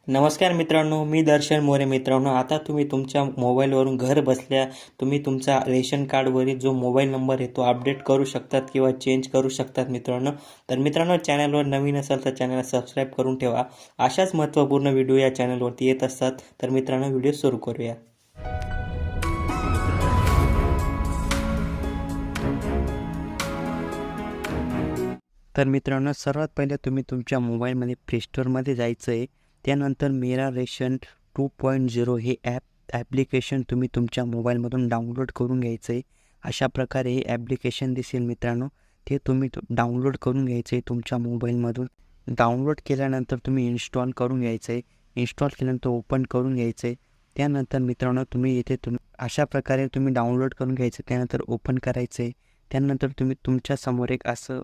नमस्कार मित्रांनो, मी दर्शन मोरे. मित्रांनो, आता तुम्ही तुमच्या मोबाईलवरून घर बसल्या तुम्ही तुमचा रेशन कार्डवरील जो मोबाईल नंबर आहे तो अपडेट करू शकतात किंवा चेंज करू शकतात मित्रांनो. तर मित्रांनो, चॅनलवर नवीन असाल तर चॅनलला सबस्क्राईब करून ठेवा. अशाच महत्त्वपूर्ण व्हिडिओ या चॅनलवरती येत असतात. तर मित्रांनो, व्हिडिओ सुरू करूया. तर मित्रांनो, सर्वात पहिले तुम्ही तुमच्या मोबाईलमध्ये प्ले स्टोअरमध्ये जायचं आहे. त्यानंतर मेरा रेशन 2.0 हे ॲप्लिकेशन तुम्ही तुमच्या मोबाईलमधून डाउनलोड करून घ्यायचं आहे. अशा प्रकारे हे ॲप्लिकेशन दिसेल मित्रांनो, ते तुम्ही डाउनलोड करून घ्यायचं आहे तुमच्या मोबाईलमधून. डाउनलोड केल्यानंतर तुम्ही इन्स्टॉल करून घ्यायचं आहे. इन्स्टॉल केल्यानंतर ओपन करून घ्यायचं आहे. त्यानंतर मित्रांनो, तुम्ही इथे अशा प्रकारे तुम्ही डाउनलोड करून घ्यायचं. त्यानंतर ओपन करायचं आहे. त्यानंतर तुम्ही तुमच्यासमोर एक असं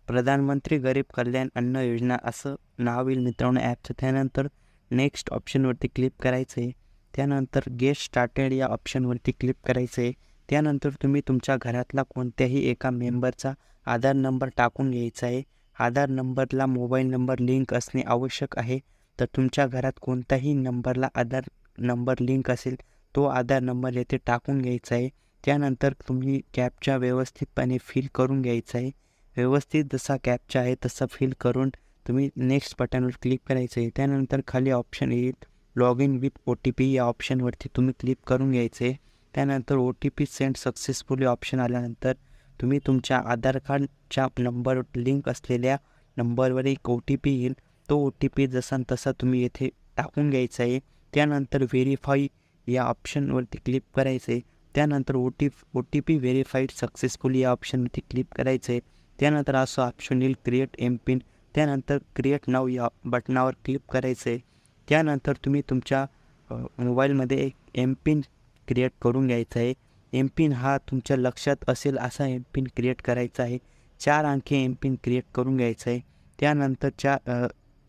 प्रधानमंत्री गरीब कल्याण अन्न योजना असं नाव येईल मित्रांनो ॲपचं. त्यानंतर नेक्स्ट ऑप्शनवरती क्लिक करायचं आहे. त्यानंतर गेट स्टार्टेड या ऑप्शनवरती क्लिक करायचं आहे. त्यानंतर तुम्ही तुमच्या घरातला कोणत्याही एका मेंबरचा आधार नंबर टाकून घ्यायचा आहे. आधार नंबरला मोबाईल नंबर लिंक असणे आवश्यक आहे. तर तुमच्या घरात कोणत्याही नंबरला आधार नंबर लिंक असेल तो आधार नंबर येथे टाकून घ्यायचा आहे. त्यानंतर तुम्ही कॅपचा व्यवस्थितपणे फिल करून घ्यायचा आहे. व्यवस्थित जसा कॅपचा आहे तसा फिल करून तुम्ही नेक्स्ट बटनवर क्लिक करायचं आहे. त्यानंतर खाली ऑप्शन येईल लॉग इन विथ OTP या ऑप्शनवरती तुम्ही क्लिक करून घ्यायचं आहे. त्यानंतर OTP सेंड सक्सेसफुली ऑप्शन आल्यानंतर तुम्ही तुमच्या आधार कार्डच्या नंबर लिंक असलेल्या नंबरवर एक OTP येईल. तो OTP जसा तसा तुम्ही येथे टाकून घ्यायचा आहे. त्यानंतर व्हेरीफाय या ऑप्शनवरती क्लिक करायचं आहे. त्यानंतर OTP व्हेरीफाईड सक्सेसफुली या ऑप्शनवरती क्लिक करायचं आहे. त्यानंतर असं ऑप्शन येईल क्रिएट एमपिन. त्यानंतर क्रिएट नाव या बटनावर क्लिक करायचं आहे. त्यानंतर तुम्ही तुमच्या मोबाईलमध्ये एक एमपिन क्रिएट करून घ्यायचा आहे. एमपिन हा तुमच्या लक्षात असेल असा एमपिन क्रिएट करायचा आहे. 4 अंकी एमपिन क्रिएट करून घ्यायचा आहे. त्यानंतरच्या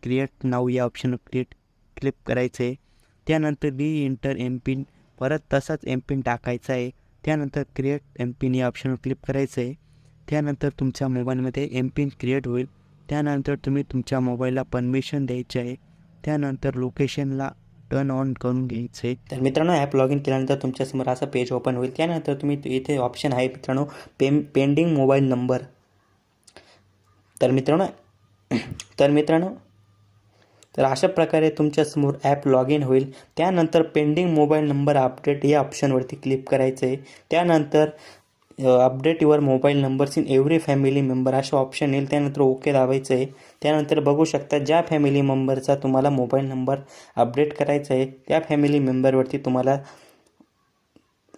क्रिएट नाव या ऑप्शनवर क्लिक करायचं आहे. त्यानंतर री एमपिन परत तसाच एमपिन टाकायचा आहे. त्यानंतर क्रिएट एमपिन या ऑप्शनवर क्लिक करायचं आहे. त्यानंतर तुमच्या मोबाईलमध्ये एमपिन क्रिएट होईल. त्यानंतर तुम्ही तुमच्या मोबाईलला परमिशन द्यायची आहे. त्यानंतर लोकेशनला टर्न ऑन करून घ्यायचं आहे. तर मित्रांनो, ॲप लॉग इन केल्यानंतर तुमच्यासमोर असं पेज ओपन होईल. त्यानंतर तुम्ही इथे ऑप्शन आहे मित्रांनो पेंडिंग मोबाईल नंबर. तर मित्रांनो तर अशा प्रकारे तुमच्यासमोर ॲप लॉग इन होईल. त्यानंतर पेंडिंग मोबाईल नंबर अपडेट या ऑप्शनवरती क्लिक करायचं आहे. त्यानंतर update your mobile numbers in every family member असं ऑप्शन येईल. त्यानंतर ओके दाबायचं आहे. त्यानंतर बघू शकता ज्या फॅमिली मेंबरचा तुम्हाला मोबाईल नंबर अपडेट करायचा आहे त्या फॅमिली मेंबरवरती तुम्हाला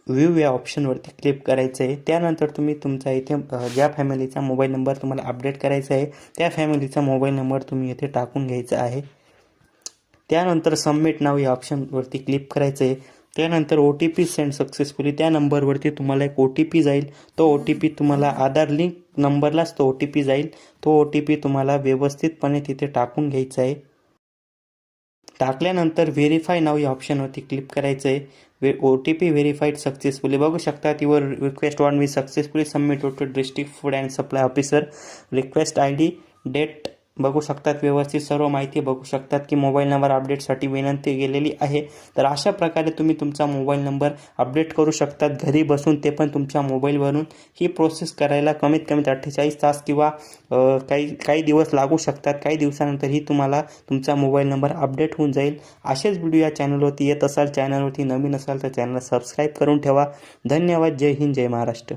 व्ह्यू या ऑप्शनवरती क्लिक करायचं आहे. त्यानंतर तुम्ही तुमचा इथे ज्या फॅमिलीचा मोबाईल नंबर तुम्हाला अपडेट करायचा आहे त्या फॅमिलीचा मोबाईल नंबर तुम्ही इथे टाकून घ्यायचा आहे. त्यानंतर सबमिट नाव या ऑप्शनवरती क्लिक करायचं आहे. त्यानंतर OTP सेंड सक्सेसफुली त्या नंबरवरती तुम्हाला एक OTP जाईल. तो OTP तुम्हाला आधार लिंक नंबरलाच तो OTP जाईल. तो OTP तुम्हाला व्यवस्थितपणे तिथे टाकून घ्यायचा आहे. टाकल्यानंतर व्हेरीफाय नाव या ऑप्शनवरती क्लिक करायचं आहे. OTP verified successfully. बघू शकता your request on me successfully submit to district food and supply officer. Request ID date बघू शकतात. व्यवस्थित सर्व माहिती बघू शकतात की मोबाईल नंबर अपडेटसाठी विनंती गेलेली आहे. तर अशा प्रकारे तुम्ही तुमचा मोबाईल नंबर अपडेट करू शकतात घरी बसून, ते पण तुमच्या मोबाईलवरून. ही प्रोसेस करायला कमीत कमी 48 तास किंवा काही दिवस लागू शकतात. काही दिवसानंतर ही तुम्हाला तुमचा मोबाईल नंबर अपडेट होऊन जाईल. असेच व्हिडिओ या चॅनलवरती येत असाल, चॅनलवरती नवीन असाल तर चॅनलला सबस्क्राईब करून ठेवा. धन्यवाद. जय हिंद, जय महाराष्ट्र.